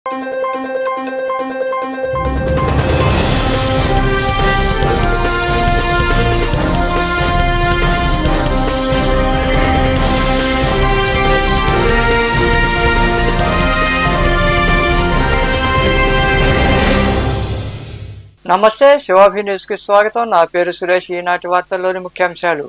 నమస్తే, శివాభి న్యూస్ కి స్వాగతం. నా పేరు సురేష్. ఈనాటి వార్తల్లోని ముఖ్యాంశాలు.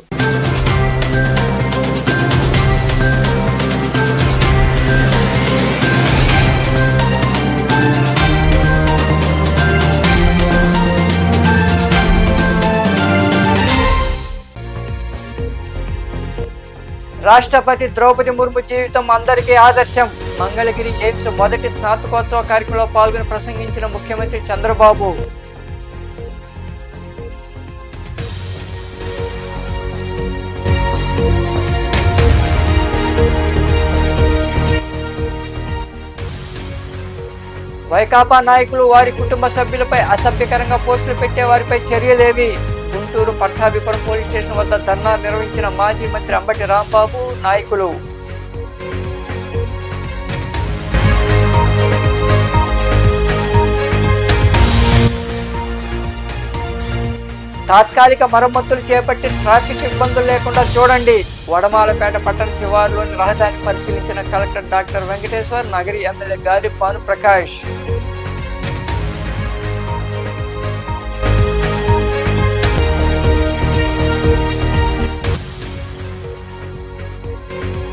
రాష్ట్రపతి ద్రౌపది ముర్ము జీవితం అందరికీ ఆదర్శం. మంగళగిరి ఎయిమ్స్ మొదటి స్నాతకోత్సవ కార్యక్రమంలో పాల్గొని ప్రసంగించిన ముఖ్యమంత్రి చంద్రబాబు. వైకాపా నాయకులు వారి కుటుంబ సభ్యులపై అసభ్యకరంగా పోస్టులు పెట్టే వారిపై చర్యలేవి. గుంటూరు పట్టాభిపురం పోలీస్ స్టేషన్ వద్ద ధర్నా నిర్వహించిన మాజీ మంత్రి అంబటి రాంబాబు నాయకులు. తాత్కాలిక మరమ్మతులు చేపట్టి ట్రాఫిక్ ఇబ్బందులు లేకుండా చూడండి. వడమాలపేట పట్టణ శివారులోని రహదారిని పరిశీలించిన collector doctor Venkateshwar, Nagari MLA గాది భాను ప్రకాష్.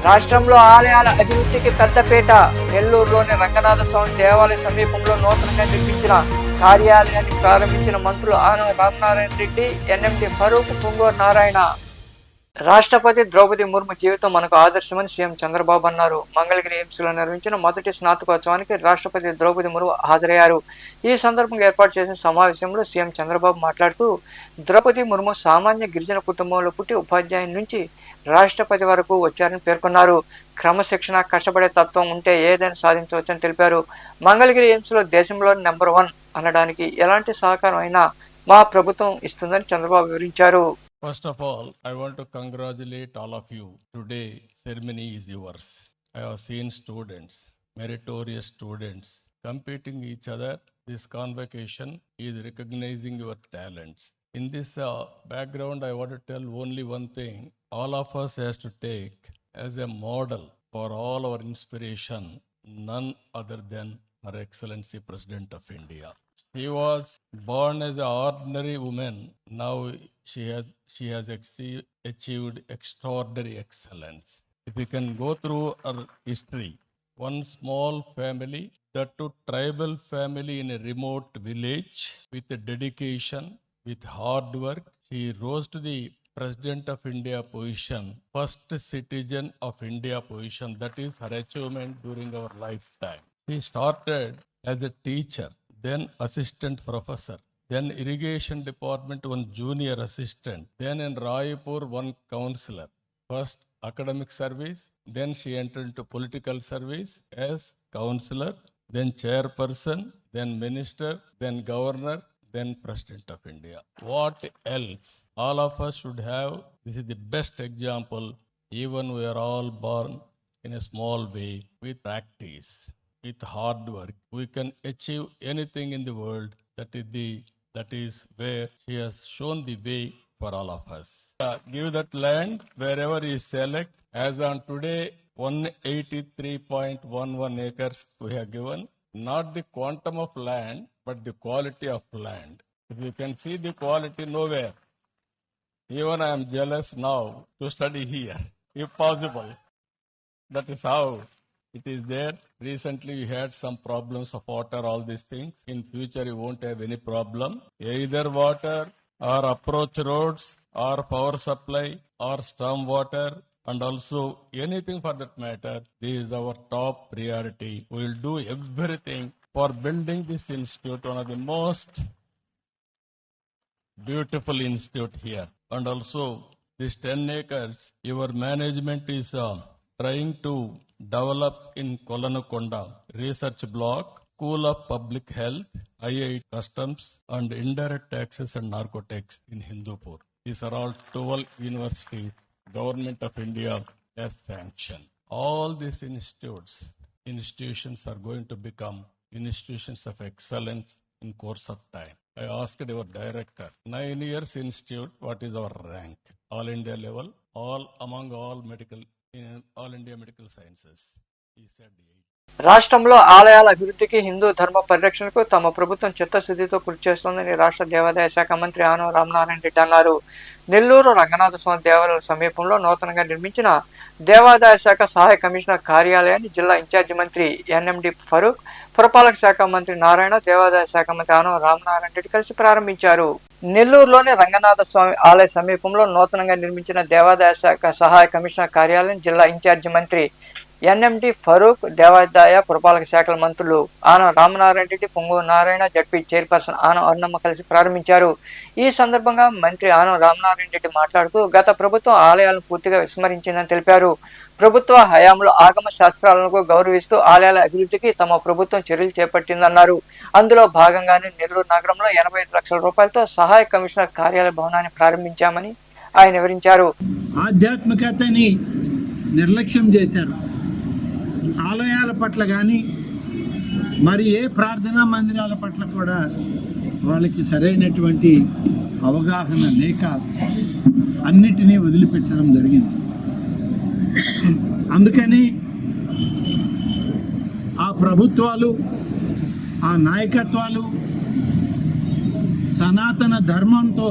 రాష్ట్రంలో ఆలయాల అభివృద్ధికి పెద్దపీట. నెల్లూరులోని రంగనాథ స్వామి దేవాలయ సమీపంలో నూతనంగా నిర్మించిన కార్యాలయాన్ని ప్రారంభించిన మంత్రులు ఆనం రామనారాయణ రెడ్డి, ఎన్ఎండి ఫరూక్, పొంగూరు నారాయణ. రాష్ట్రపతి ద్రౌపది ముర్ము జీవితం మనకు ఆదర్శమని సీఎం చంద్రబాబు అన్నారు. మంగళగిరి ఎయిమ్స్ లో నిర్వహించిన మొదటి స్నాతకోత్సవానికి రాష్ట్రపతి ద్రౌపది ముర్ము హాజరయ్యారు. ఈ సందర్భంగా ఏర్పాటు చేసిన సమావేశంలో సీఎం చంద్రబాబు మాట్లాడుతూ, ద్రౌపది ముర్ము సామాన్య గిరిజన కుటుంబంలో పుట్టి ఉపాధ్యాయుని నుంచి రాష్ట్రపతి వరకు వచ్చారని పేర్కొన్నారు. క్రమశిక్షణ, కష్టపడే తత్వం ఉంటే ఏదైనా సాధించవచ్చని తెలిపారు. మంగళగిరి ఎయిమ్స్ లో దేశంలో నెంబర్ 1 అనడానికి ఎలాంటి సహకారం అయినా మా ప్రభుత్వం ఇస్తుందని చంద్రబాబు వివరించారు. First of all, I want to congratulate all of you. Today, ceremony is yours. I have seen students, meritorious students, competing each other. This convocation is recognizing your talents. In this background, I want to tell only one thing. All of us has to take as a model for all our inspiration, none other than Her Excellency President of India. She was born as an ordinary woman. Now she has achieved extraordinary excellence. If we can go through her history, one small family, that to tribal family in a remote village, with dedication, with hard work, she rose to the President of India position, first citizen of India position. That is her achievement during our lifetime. She started as a teacher, then assistant professor, then irrigation department one junior assistant, then in Raipur one counselor. First academic service, then she entered into political service as counselor, then chairperson, then minister, then governor, then President of India. What else? All of us should have. This is the best example. Even we are all born in a small way. With practice, with hard work, we can achieve anything in the world. That is where she has shown the way for all of us. Give that land wherever you select. As on today, 183.11 acres we have given. Not the quantum of land, but the quality of land. If you can see the quality nowhere, even I am jealous now to study here, if possible. That is how it is there. Recently we had some problems of water, all these things. In future you won't have any problem. Either water or approach roads or power supply or storm water, and also anything for that matter. This is our top priority. We will do everything for building this institute, one of the most beautiful institute here. And also this 10 acres, your management is trying to develop in Kolanakonda research block, School of Public Health, IIT Customs, and Indirect Taxes and Narcotics in Hindupur. These are all 12 universities Government of India has sanctioned. All these institutions are going to become institutions of excellence in course of time. I asked our director, 9 years institute, what is our rank? All India level, all among all medical, in all India medical sciences. He said 8. రాష్ట్రంలో ఆలయాల అభివృద్ధికి హిందూ ధర్మ పరిరక్షణకు తమ ప్రభుత్వం చిత్తశుద్ధితో కృషి చేస్తోందని రాష్ట్ర దేవాదాయ శాఖ మంత్రి ఆనం రామనారాయణ రెడ్డి అన్నారు. నెల్లూరు రంగనాథ స్వామి దేవాలయం సమీపంలో నూతనంగా నిర్మించిన దేవాదాయ శాఖ సహాయ కమిషనర్ కార్యాలయాన్ని జిల్లా ఇన్ఛార్జి మంత్రి ఎన్ఎండి ఫరూక్, పురపాలక శాఖ మంత్రి నారాయణ, దేవాదాయ శాఖ మంత్రి ఆనం రామనారాయణ రెడ్డి కలిసి ప్రారంభించారు. నెల్లూరులోని రంగనాథ స్వామి ఆలయ సమీపంలో నూతనంగా నిర్మించిన దేవాదాయ శాఖ సహాయ కమిషనర్ కార్యాలయం జిల్లా ఇన్ఛార్జి మంత్రి ఎన్ఎండి ఫరూక్, దేవాదాయ పురపాలక శాఖల మంత్రులు ఆనం రామనారాయణ రెడ్డి, పొంగూరు నారాయణ, జడ్పీ చైర్పర్సన్ ఆనం అరుణమ్మ కలిసి ప్రారంభించారు. ఈ సందర్భంగా మంత్రి ఆనం రామనారాయణ రెడ్డి మాట్లాడుతూ గత ప్రభుత్వం ఆలయాలను పూర్తిగా విస్మరించిందని తెలిపారు. ప్రభుత్వ హయాంలో ఆగమ శాస్త్రాలను గౌరవిస్తూ ఆలయాల అభివృద్ధికి తమ ప్రభుత్వం చర్యలు చేపట్టిందన్నారు. అందులో భాగంగానే నెల్లూరు నగరంలో 85 లక్షల రూపాయలతో సహాయ కమిషనర్ కార్యాలయ భవనాన్ని ప్రారంభించామని ఆయన వివరించారు. ఆధ్యాత్మికతని నిర్లక్ష్యం చేశారు. ఆలయాల పట్ల కానీ మరి ఏ ప్రార్థనా మందిరాల పట్ల కూడా వాళ్ళకి సరైనటువంటి అవగాహన లేక అన్నిటినీ వదిలిపెట్టడం జరిగింది. అందుకని ఆ ప్రభుత్వాలు, ఆ నాయకత్వాలు సనాతన ధర్మంతో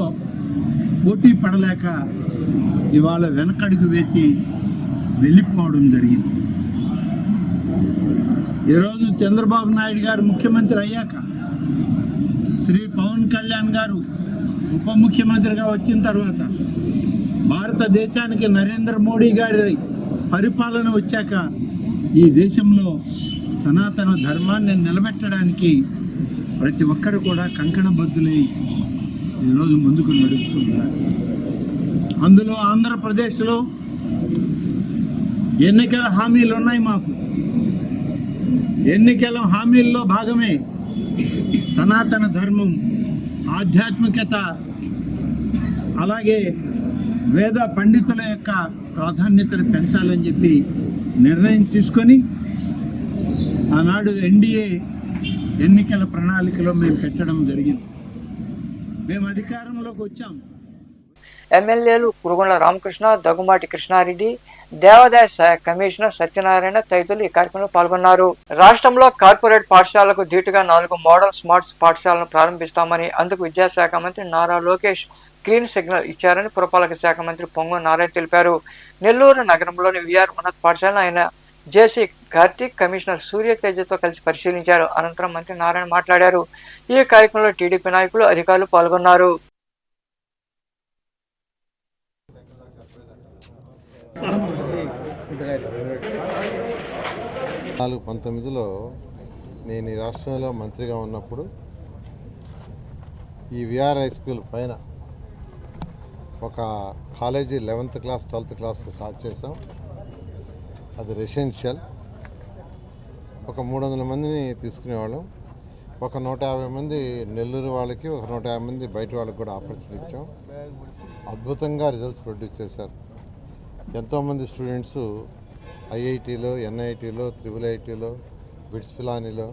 పోటీ పడలేక ఇవాళ వెనకడుగు వేసి వెళ్ళిపోవడం జరిగింది. ఈరోజు చంద్రబాబు నాయుడు గారు ముఖ్యమంత్రి అయ్యాక, శ్రీ పవన్ కళ్యాణ్ గారు ఉప ముఖ్యమంత్రిగా వచ్చిన తర్వాత, భారతదేశానికి నరేంద్ర మోడీ గారి పరిపాలన వచ్చాక ఈ దేశంలో సనాతన ధర్మాన్ని నిలబెట్టడానికి ప్రతి ఒక్కరు కూడా కంకణబద్ధులై ఈరోజు ముందుకు నడుస్తున్నారు. అందులో ఆంధ్రప్రదేశ్లో ఎన్నికల హామీలు ఉన్నాయి. మాకు ఎన్నికల హామీల్లో భాగమే సనాతన ధర్మం, ఆధ్యాత్మికత, అలాగే వేద పండితుల యొక్క ప్రాధాన్యతను పెంచాలని చెప్పి నిర్ణయం తీసుకొని ఆనాడు ఎన్డీఏ ఎన్నికల ప్రణాళికలో మేము పెట్టడం జరిగింది. మేము అధికారంలోకి వచ్చాం. ఎమ్మెల్యేలు కురుగుండ్ల రామకృష్ణ, దగ్గుమాటి కృష్ణారెడ్డి, దేవాదాయ శాఖ కమిషనర్ సత్యనారాయణ తదితరులు ఈ కార్యక్రమంలో పాల్గొన్నారు. రాష్ట్రంలో కార్పొరేట్ పాఠశాలకు ధీటుగా 4 మోడల్ స్మార్ట్ పాఠశాలను ప్రారంభిస్తామని, అందుకు విద్యాశాఖ మంత్రి నారా లోకేష్ గ్రీన్ సిగ్నల్ ఇచ్చారని పురపాలక శాఖ మంత్రి పొంగూరు నారాయణ తెలిపారు. నెల్లూరు నగరంలోని విఆర్ ఉన్నత పాఠశాలను ఆయన జేసీ కార్తిక్, కమిషనర్ సూర్య తేజతో కలిసి పరిశీలించారు. అనంతరం మంత్రి నారాయణ మాట్లాడారు. ఈ కార్యక్రమంలో టీడీపీ నాయకులు, అధికారులు పాల్గొన్నారు. 19 నేను ఈ రాష్ట్రంలో మంత్రిగా ఉన్నప్పుడు ఈ విఆర్ హై స్కూల్ పైన ఒక college 11th class 12th class start చేసాం. అది రెసిడెన్షియల్. ఒక 300 మందిని తీసుకునేవాళ్ళం. ఒక 150 మంది నెల్లూరు వాళ్ళకి, ఒక 150 మంది బయట వాళ్ళకి కూడా ఆపర్చునిటీ ఇచ్చాం. అద్భుతంగా రిజల్ట్స్ ప్రొడ్యూస్ చేశారు. ఎంతోమంది స్టూడెంట్స్ ఐఐటీలో, ఎన్ఐటీలో, IIITలో, బిట్స్ పిలానీలో,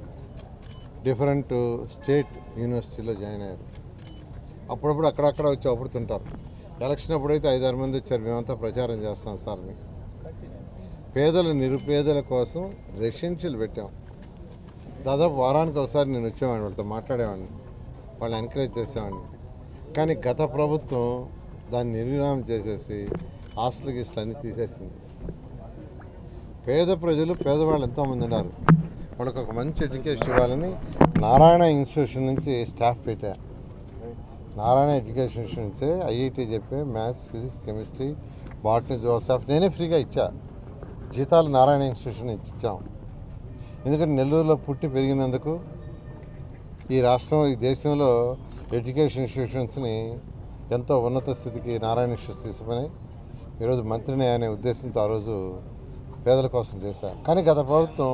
డిఫరెంట్ స్టేట్ యూనివర్సిటీలో జాయిన్ అయ్యారు. అప్పుడప్పుడు అక్కడక్కడ వచ్చి అప్పుడుతుంటారు. ఎలక్షన్ అప్పుడైతే 5-6 మంది వచ్చారు. మేమంతా ప్రచారం చేస్తాం సార్ అని. పేదలు, నిరుపేదల కోసం రెసిడెన్షియల్ పెట్టాం. దాదాపు వారానికి ఒకసారి నేను వచ్చేవాడిని, వాళ్ళతో మాట్లాడేవాడిని, వాళ్ళని ఎంకరేజ్ చేసేవాడిని. కానీ గత ప్రభుత్వం దాన్ని నిర్విరామం చేసేసి హాస్టల్ గిస్టల్ అన్నీ తీసేసింది. పేద ప్రజలు, పేదవాళ్ళు ఎంతోమంది ఉన్నారు. వాళ్ళకి ఒక మంచి ఎడ్యుకేషన్ ఇవ్వాలని నారాయణ ఇన్స్టిట్యూషన్ నుంచి స్టాఫ్ పెట్టా. నారాయణ ఎడ్యుకేషన్ ఇన్స్టిట్యూషన్ నుంచే ఐఐటీ చెప్పే maths, physics, chemistry, botany, zoology నేనే ఫ్రీగా ఇచ్చా. జీతాలు నారాయణ ఇన్స్టిట్యూషన్ ఇచ్చాం. ఎందుకంటే నెల్లూరులో పుట్టి పెరిగినందుకు ఈ రాష్ట్రం, ఈ దేశంలో ఎడ్యుకేషన్ ఇన్స్టిట్యూషన్స్ని ఎంతో ఉన్నత స్థితికి నారాయణ ఇన్స్టిట్యూట్స్ తీసుకుని ఈరోజు మంత్రిని అనే ఉద్దేశంతో ఆ రోజు పేదల కోసం చేశారు. కానీ గత ప్రభుత్వం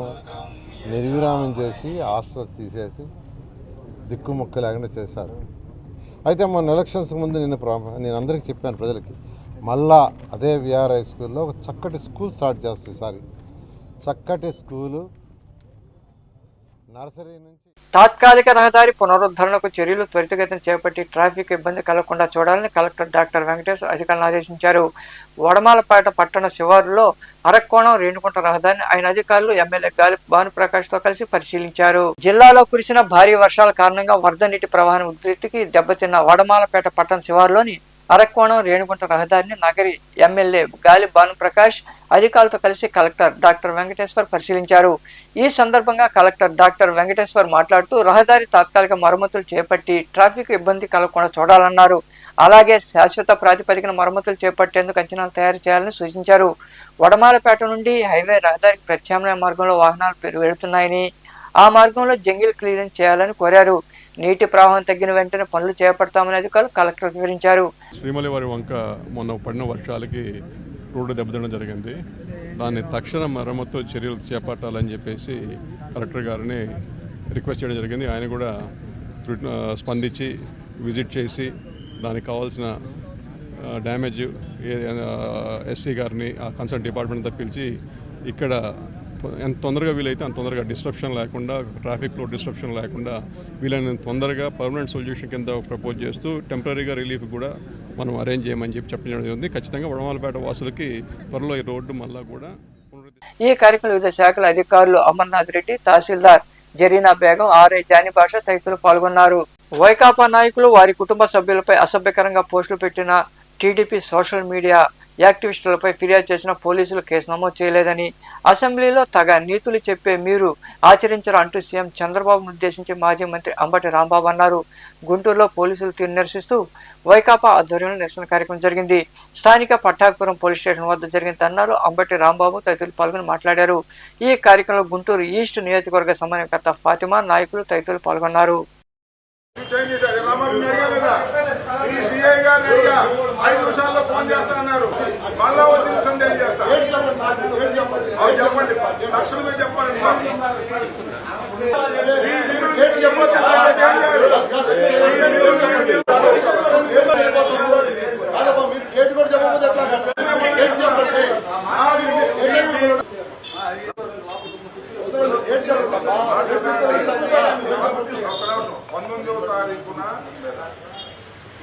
నిర్విరామం చేసి హాస్టల్స్ తీసేసి దిక్కుముక్క లేకుండా చేశారు. అయితే మొన్న ఎలక్షన్స్ ముందు నేను అందరికీ చెప్పాను ప్రజలకి, మళ్ళా అదే విఆర్ హై స్కూల్లో ఒక చక్కటి స్కూల్ స్టార్ట్ చేస్తే, ఈసారి చక్కటి స్కూలు నర్సరీ నుంచి తాత్కాలిక రహదారి పునరుద్ధరణకు చర్యలు త్వరితగతిన చేపట్టి ట్రాఫిక్ ఇబ్బంది కలగకుండా చూడాలని కలెక్టర్ డాక్టర్ వెంకటేశ్వర అధికారులను ఆదేశించారు. వడమాలపేట పట్టణ శివారులో అరక్కోణం రేణుగుంట రహదారిని ఆయన అధికారులు ఎమ్మెల్యే గాలి భానుప్రకాష్ తో కలిసి పరిశీలించారు. జిల్లాలో కురిసిన భారీ వర్షాల కారణంగా వరద నీటి ప్రవాహం ఉధృతికి దెబ్బతిన్న వడమాలపేట పట్టణ శివారులోని అరక్కోణం రేణుగుంట రహదారిని నగరి ఎమ్మెల్యే గాలి భానుప్రకాష్ అధికారులతో కలిసి కలెక్టర్ డాక్టర్ వెంకటేశ్వర్ పరిశీలించారు. ఈ సందర్భంగా కలెక్టర్ డాక్టర్ వెంకటేశ్వర్ మాట్లాడుతూ రహదారి తాత్కాలిక మరమ్మతులు చేపట్టి ట్రాఫిక్ ఇబ్బంది కలగకుండా చూడాలన్నారు. అలాగే శాశ్వత ప్రాతిపదికన మరమ్మతులు చేపట్టేందుకు అంచనాలు తయారు చేయాలని సూచించారు. వడమాలపేట నుండి హైవే రహదారికి ప్రత్యామ్నాయ మార్గంలో వాహనాలు వెళుతున్నాయని ఆ మార్గంలో జంగిల్ క్లియరెన్స్ చేయాలని కోరారు. నీటి ప్రవాహం తగ్గిన వెంటనే పనులు చేపడతామని అధికారులు కలెక్టర్ వివరించారు. శ్రీమలి వారి వంక మొన్న పడిన వర్షాలకి రోడ్డు దెబ్బతినడం జరిగింది. దాన్ని తక్షణ మరమ్మతు చర్యలు చేపట్టాలని చెప్పేసి కలెక్టర్ గారిని రిక్వెస్ట్ చేయడం జరిగింది. ఆయన కూడా స్పందించి విజిట్ చేసి దానికి కావాల్సిన డ్యామేజ్ ఎస్సీ గారిని ఆ కన్సర్న్ డిపార్ట్మెంట్తో పిలిచి ఇక్కడ ఎంత తొందరగా వీలైతే అంత తొందరగా డిస్ట్రప్షన్ లేకుండా ట్రాఫిక్లో డిస్ట్రప్షన్ లేకుండా వీలైనంత తొందరగా పర్మనెంట్ సొల్యూషన్ కింద ప్రపోజ్ చేస్తూ టెంపరీగా రిలీఫ్ కూడా మనం అరేంజ్ చేయమని చెప్పడం జరిగింది. ఖచ్చితంగా వడమాలపేట వాసులకి త్వరలో ఈ రోడ్డు మళ్ళా కూడా ఈ కార్యక్రమంలో వివిధ శాఖల అధికారులు అమర్నాథ్ రెడ్డి, తహసీల్దార్ జరీనా బేగం, ఆర్ఐ జానీ భాష తదితరులు పాల్గొన్నారు. వైకాపా నాయకులు వారి కుటుంబ సభ్యులపై అసభ్యకరంగా పోస్టులు పెట్టిన టీడీపీ సోషల్ మీడియా యాక్టివిస్టులపై ఫిర్యాదు చేసిన పోలీసులు కేసు నమోదు చేయలేదని, అసెంబ్లీలో తగ నీతులు చెప్పే మీరు ఆచరించరు అంటూ సీఎం చంద్రబాబును ఉద్దేశించి మాజీ మంత్రి అంబటి రాంబాబు అన్నారు. గుంటూరులో పోలీసులు తీరు నిరసిస్తూ వైకాపా ఆధ్వర్యంలో నిరసన కార్యక్రమం జరిగింది. స్థానిక పట్టాభిపురం పోలీస్ స్టేషన్ వద్ద జరిగిన ధర్నాలో అంబటి రాంబాబు తదితరులు పాల్గొని మాట్లాడారు. ఈ కార్యక్రమంలో గుంటూరు ఈస్ట్ నియోజకవర్గ సమన్వయకర్త ఫాతిమా, నాయకులు తదితరులు పాల్గొన్నారు. ఫోన్ చేస్తా అన్నారు, మళ్ళా వచ్చి సందేహం చేస్తా చెప్పండి, తక్షణమే చెప్పండి.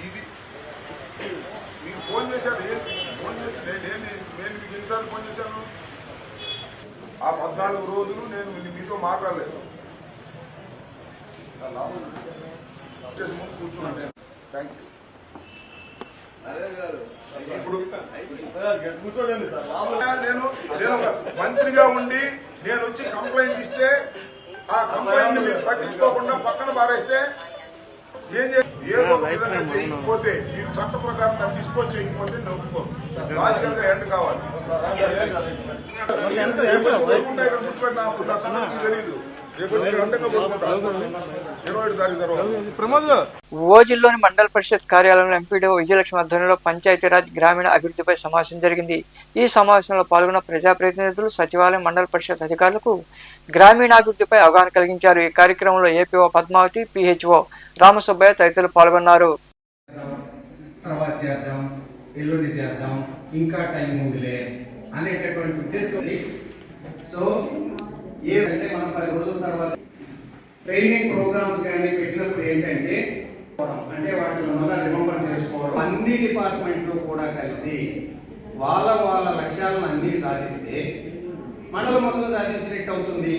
ఇది మీకు ఫోన్ చేశాను, నేను మీకు ఎన్నిసార్లు ఫోన్ చేశాను? ఆ 14 రోజులు నేను మీతో మాట్లాడలేదు. ముందు కూర్చున్నాను. Thank you. ఇప్పుడు నేను మంత్రిగా ఉండి నేను వచ్చి కంప్లైంట్ ఇస్తే ఆ కంప్లైంట్ మీరు పట్టించుకోకుండా పక్కన పారేస్తే ఏదో ఒక విధంగా చేయకపోతే మీరు చట్ట ప్రకారం దాన్ని డిస్పోజ్ చేయకపోతే నొప్పుకో లాజికల్ గా ఎండ్ కావాలి. తెలియదు. ఓజిల్లోని మండల పరిషత్ కార్యాలయంలో ఎంపీడీఓ విజయలక్ష్మి ఆధ్వర్యంలో పంచాయతీరాజ్ గ్రామీణ అభివృద్ధిపై సమావేశం జరిగింది. ఈ సమావేశంలో పాల్గొన్న ప్రజాప్రతినిధులు, సచివాలయం, మండల పరిషత్ అధికారులకు గ్రామీణాభివృద్ధిపై అవగాహన కలిగించారు. ఈ కార్యక్రమంలో ఏపీఓ పద్మావతి, పిహెచ్ఓ రామసుబ్బయ్య తదితరులు పాల్గొన్నారు. ఇంకా టైం ఉందిలే అనేటటువంటి ఉద్దేశం. సో ఏదంటే మనం 10 రోజుల తర్వాత ట్రైనింగ్ ప్రోగ్రామ్స్ కానీ పెట్టినప్పుడు ఏంటంటే అంటే వాటిని మళ్ళీ రిమెంబర్ చేసుకోవడం, అన్ని డిపార్ట్మెంట్లు కూడా కలిసి వాళ్ళ లక్ష్యాలను అన్నీ సాధిస్తే మండలం మొత్తం సాధించినట్టు అవుతుంది.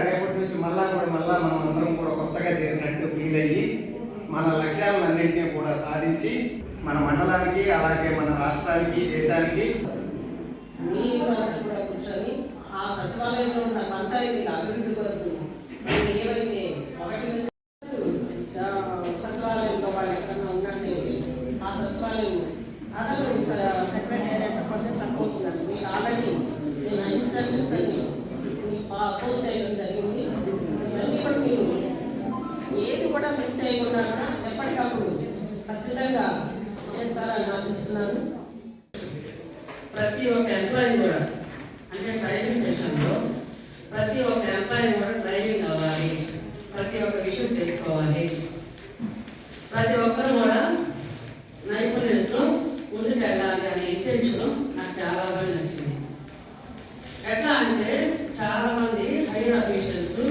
రేపటి నుంచి మళ్ళా మనం అందరం కూడా కొత్తగా చేరినట్టు ఫీల్ అయ్యి మన లక్ష్యాలను అన్నింటినీ కూడా సాధించి మన మండలానికి, అలాగే మన రాష్ట్రానికి, దేశానికి కూడా కూర్చొని ఆ సచివాలయంలో ఉన్న పంచాయతీల అభివృద్ధి కొరకు ఏవైతే సచివాలయంలో వాళ్ళు ఎక్కడన్నా ఉన్నట్లయితే ఆ సచివాలయం అతను సెక్రటరీ సరిపోతుందండి. మీరు ఆల్రెడీ నేను ఇన్స్ట్రక్షన్స్ అని పోస్ట్ చేయడం జరిగింది. ఇవన్నీ కూడా మీరు ఏది కూడా మిస్ చేయకుండా ఎప్పటికప్పుడు ఖచ్చితంగా చేస్తారని ఆశిస్తున్నాను. ప్రతి ఒక్క ఎంప్లాయీ కూడా అంటే డ్రైవింగ్ సెక్షన్లో ప్రతి ఒక్క ఎంప్లాయీ కూడా డ్రైవింగ్ అవ్వాలి, ప్రతి ఒక్క విషయం తెలుసుకోవాలి. ప్రతి ఒక్కరు కూడా నైపుణ్యంతో ముందుకు వెళ్ళాలి అనే ఇంటెన్షన్ నాకు చాలా బాగా నచ్చింది. ఎట్లా అంటే చాలామంది హైయర్ అఫీషియల్స్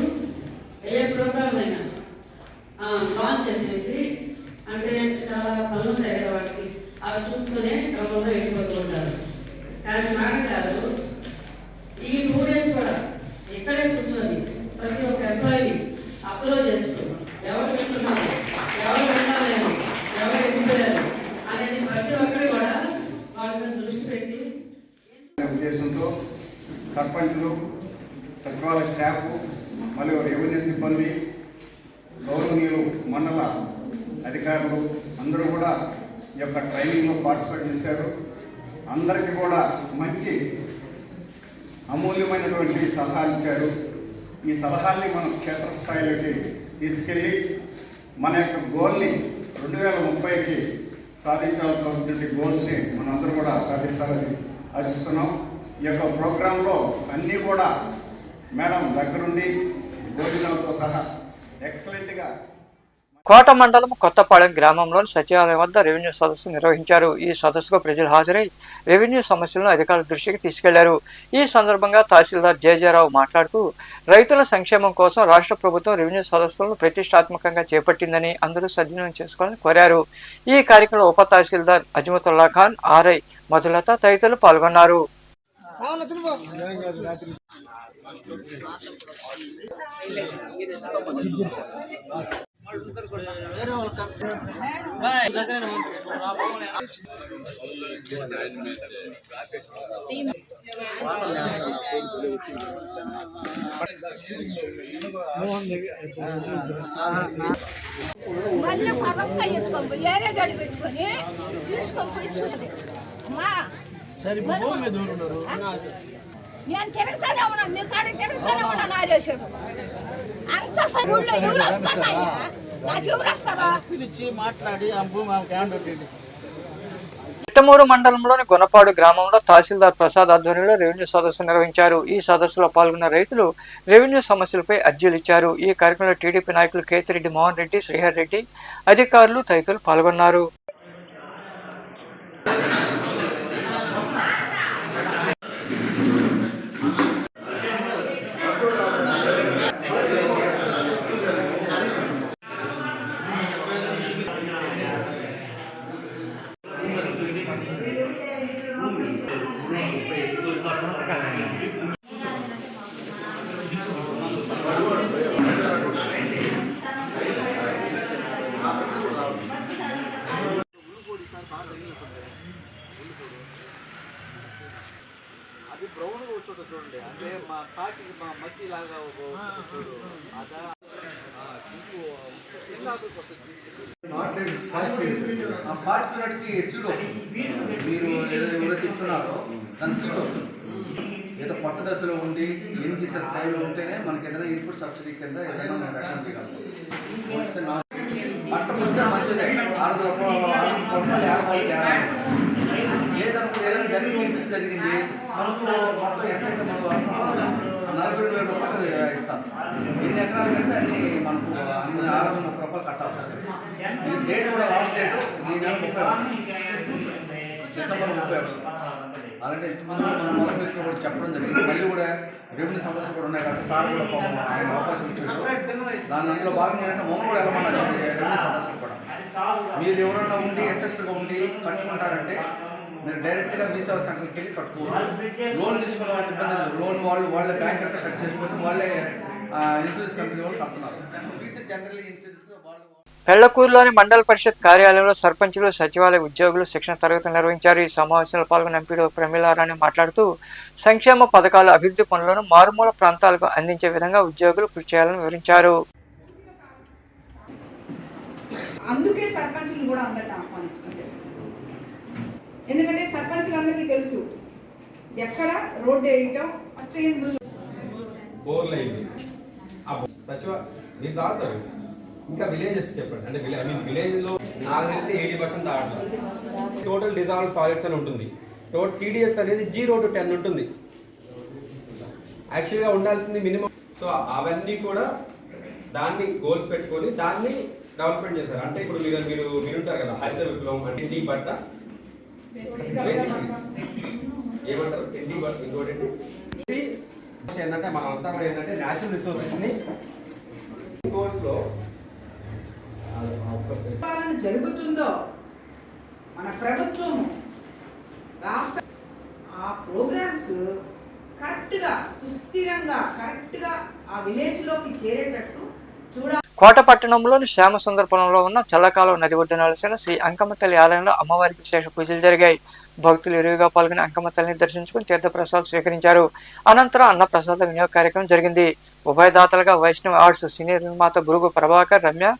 సిబ్బంది, గౌరవనీయులు మండల అధికారులు అందరూ కూడా ఈ యొక్క ట్రైనింగ్లో పార్టిసిపేట్ చేశారు. అందరికీ కూడా మంచి అమూల్యమైనటువంటి సలహాలు ఇచ్చారు. ఈ సలహాల్ని మనం క్షేత్రస్థాయిలోకి తీసుకెళ్ళి మన యొక్క గోల్ని 2030కి సాధించాల్సినటువంటి గోల్స్ని మనందరూ కూడా సాధిస్తారని ఆశిస్తున్నాం. ఈ యొక్క ప్రోగ్రాంలో అన్నీ కూడా మేడం దగ్గరుండి భోజనాలతో సహా ఎక్సలెంట్గా. కోట మండలం కొత్తపాలెం గ్రామంలోని సచివాలయం వద్ద రెవెన్యూ సదస్సు నిర్వహించారు. ఈ సదస్సుకు ప్రజలు హాజరై రెవెన్యూ సమస్యలను అధికారుల దృష్టికి తీసుకెళ్లారు. ఈ సందర్భంగా తహసీల్దార్ జేజేరావు మాట్లాడుతూ రైతుల సంక్షేమం కోసం రాష్ట్ర ప్రభుత్వం రెవెన్యూ సదస్సులను ప్రతిష్టాత్మకంగా చేపట్టిందని అందరూ సద్వినియోగం చేసుకోవాలని కోరారు. ఈ కార్యక్రమంలో ఉప తహసీల్దార్ అజ్మతుల్లా ఖాన్, ఆర్ఐ మధులత తదితరులు పాల్గొన్నారు. మళ్ళీ కొరక ఎత్తుకోండి, ఏరే గడి పెట్టుకొని చూసుకొని అమ్మా నేను తిరుగుతానే ఉన్నా, మీ కాడికి తిరుగుతానే ఉన్నా. నారేశాడు అంత ఊళ్ళో ఎవరు వస్తానయ్యా, నాకు ఎవరు వస్తారా? చిట్టమూరు మండలంలోని గుణపాడు గ్రామంలో తహసీల్దార్ ప్రసాద్ ఆధ్వర్యంలో రెవెన్యూ సదస్సు నిర్వహించారు. ఈ సదస్సులో పాల్గొన్న రైతులు రెవెన్యూ సమస్యలపై అర్జీలు ఇచ్చారు. ఈ కార్యక్రమంలో టీడీపీ నాయకులు కేతిరెడ్డి మోహన్ రెడ్డి, శ్రీహర్ రెడ్డి, అధికారులు తదితరులు పాల్గొన్నారు. అది బ్రౌన్ వచ్చి చూడండి, అంటే మా కాకి మా మసి లాగా చూడు అదా పాచిపోయినట్టుకి సీడ్ వస్తుంది. మీరు ఎవరైతే ఇస్తున్నారో దాని సీడ్ వస్తుంది. ఏదో పట్ట దశలో ఉండి ఎన్బిసి స్థాయిలో ఉంటేనే మనకి ఏదైనా ఇన్పుట్ సబ్సిడీ కింద ఏదైనా రకం చేయగలుగుతాం. పంట వస్తే మంచిదే, 6 రూపాయలు 50 లేదనుకో ఏదైనా జరిగింది జరిగింది మనకు మొత్తం ఎంతైతే మనం 42,000 రూపాయలు ఇస్తాం. ఎన్ని ఎకరాలు కంటే అన్ని మనకు 630 రూపాయలు కట్టాల్సి వస్తుంది. ఇది డేట్ కూడా లాస్ట్ డేట్ ఈ నెల 31 డిసెంబర్ 31. అలాంటే ఇంతకుముందు మనం మొదటి కూడా చెప్పడం జరిగింది. మళ్ళీ కూడా రెవెన్యూ సమస్యలు కూడా ఉన్నాయి కాబట్టి సార్ కూడా ఆయన అవకాశం ఇచ్చారు. అందులో భాగంగా ఏంటంటే మమ్మల్ని కూడా వెళ్ళమన్నారు రెవెన్యూ సమస్యలు కూడా. మీరు ఎవరైనా ఉండి ఇంట్రెస్ట్గా ఉండి కట్టుకుంటారంటే మీరు డైరెక్ట్గా మీ సేవా సెంటర్కి వెళ్ళి కట్టుకోవచ్చు. లోన్ తీసుకునే వాళ్ళకి ఇబ్బంది లేదు. లోన్ వాళ్ళే బ్యాంకర్స్ కట్ చేసుకొని వాళ్ళే ఇన్సూరెన్స్ కంపెనీ వాళ్ళు కడుతున్నారు. జనరల్ ఇన్సూరెన్స్ వాళ్ళు. పెళ్లకూరులోని మండల పరిషత్ కార్యాలయంలో సర్పంచులు, సచివాలయ ఉద్యోగులు శిక్షణ తరగతులు నిర్వహించారు. ఈ సమావేశంలో పాల్గొన్న ఎంపీడీ ప్రమీలారాణి మాట్లాడుతూ సంక్షేమ పథకాల అభివృద్ధి పనులను మారుమూల ప్రాంతాలకు అందించే విధంగా ఉద్యోగులు కృషి చేయాలని వివరించారు. అందుకే సర్పంచులు కూడా అందరినీ ఆహ్వానించుకుంటారు. ఎందుకంటే సర్పంచులందరికీ తెలుసు ఎక్కడ రోడ్డు వేయటం మీరు తాగుతారు. ఇంకా విలేజెస్ చెప్పండి, అంటే విలేజ్లో నాకు తెలిసి 80% తాగట్లేదు. టోటల్ డిజాల్వ్ సాలిడ్స్ అని ఉంటుంది. TDS అనేది 0 to 10 ఉంటుంది. యాక్చువల్గా ఉండాల్సింది మినిమం. సో అవన్నీ కూడా దాన్ని గోల్స్ పెట్టుకొని దాన్ని డెవలప్మెంట్ చేశారు. అంటే ఇప్పుడు మీరు వినుంటారు కదా, హరిత విప్లవం అంటే ఇంటి బట్ట ఏమంటారు, ఇంటి బట్ట. ఇంకోటి ఏంటంటే మనం అంతా కూడా ఏంటంటే న్యాచురల్ రిసోర్సెస్ని కోర్స్లో జరుగుతుందో మన ప్రభుత్వం రాష్ట్ర ఆ ప్రోగ్రామ్స్ కరెక్ట్గా సుస్థిరంగా కరెక్ట్గా ఆ విలేజ్లోకి చేరేటట్టు చూడాలి. కోటపట్టణంలోని శ్యామసుందరపురంలో ఉన్న చల్లకాలువ నది ఒడ్డున వెలసిన శ్రీ అంకమ్మ తల్లి ఆలయంలో అమ్మవారికి విశేష పూజలు జరిగాయి. భక్తులు ఇరువుగా పాల్గొని అంకమ్మ తల్లిని దర్శించుకుని తీర్థప్రసాదాలు స్వీకరించారు. అనంతరం అన్నప్రసాద వినియోగ కార్యక్రమం జరిగింది. ఉభయదాతలుగా వైష్ణవ్ ఆర్ట్స్ సీనియర్ నిర్మాత బురుగు ప్రభాకర్, రమ్య,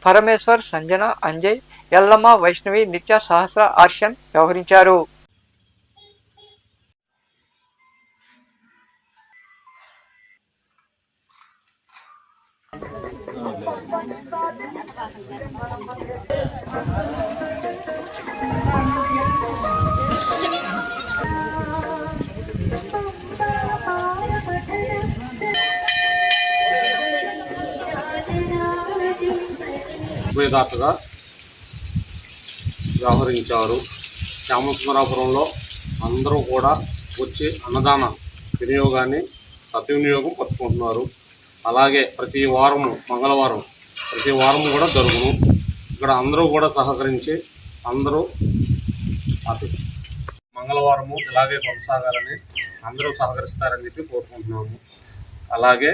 పరమేశ్వర్, సంజన, అంజయ్, ఎల్లమ్మ, వైష్ణవి, నిత్య, సహస్ర, ఆర్షన్ వ్యవహరించారు. ఉభయదాతగా వ్యవహరించారు. శ్యామసుందరాపురంలో అందరూ కూడా వచ్చి అన్నదాన వినియోగాన్ని సద్వినియోగం పట్టుకుంటున్నారు. అలాగే ప్రతి వారము మంగళవారం ప్రతి వారం కూడా జరుగును. ఇక్కడ అందరూ కూడా సహకరించి అందరూ మంగళవారము ఇలాగే కొనసాగాలని అందరూ సహకరిస్తారని చెప్పి కోరుకుంటున్నాము. అలాగే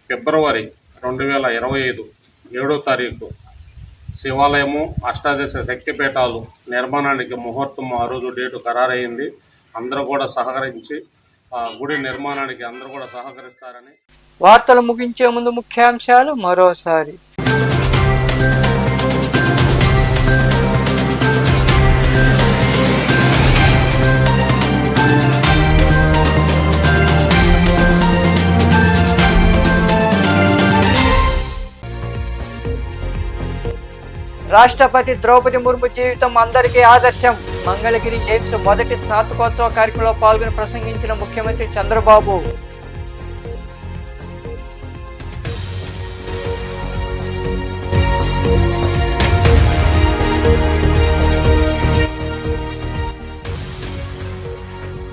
ఫిబ్రవరి 2025 7వ తారీఖు శివాలయము అష్టాదశ శక్తిపీఠాలు నిర్మాణానికి ముహూర్తం ఆ రోజు డేటు ఖరారయింది. అందరూ కూడా సహకరించి గుడి నిర్మాణానికి అందరూ కూడా సహకరిస్తారని. వార్తలు ముగించే ముందు ముఖ్యాంశాలు మరోసారి. రాష్ట్రపతి ద్రౌపది ముర్ము జీవితం అందరికీ ఆదర్శం. మంగళగిరి ఎయిమ్స్ మొదటి స్నాతకోత్సవ కార్యక్రమంలో పాల్గొని ప్రసంగించిన ముఖ్యమంత్రి చంద్రబాబు.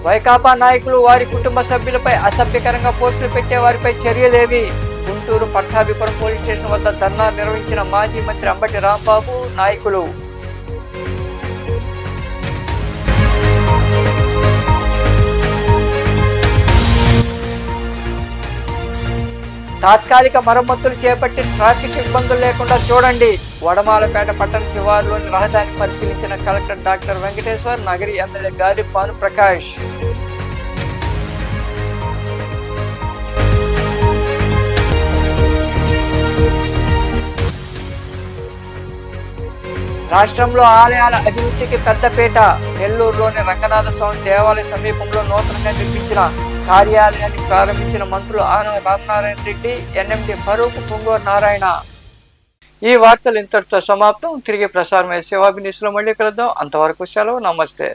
వైకాపా నాయకులు వారి కుటుంబ సభ్యులపై అసభ్యకరంగా పోస్టులు పెట్టే వారిపై చర్యలేవి. గుంటూరు పట్టాభిపురం పోలీస్ స్టేషన్ వద్ద ధర్నా నిర్వహించిన మాజీ మంత్రి అంబటి రాంబాబు నాయకులు. తాత్కాలిక మరమ్మతులు చేపట్టి ట్రాఫిక్ ఇబ్బందులు లేకుండా చూడండి. వడమాలపేట పట్టణ శివారులోని రహదారిని పరిశీలించిన collector doctor Venkateshwar, Nagari MLA గాలి భానుప్రకాష్. రాష్ట్రంలో ఆలయాల అభివృద్ధికి పెద్దపీట. నెల్లూరులోని రంగనాథ స్వామి దేవాలయ సమీపంలో నూతనంగా నిర్మించిన కార్యాలయాన్ని ప్రారంభించిన మంత్రులు ఆనం రామనారాయణ రెడ్డి, ఎన్ఎండి ఫరూక్, పొంగూరు నారాయణ. ఈ వార్తలు ఇంతటితో సమాప్తం. తిరిగి ప్రసారమయ్యే శివాభినిస్లో మళ్ళీ కలుద్దాం. అంతవరకు సెలవు. నమస్తే.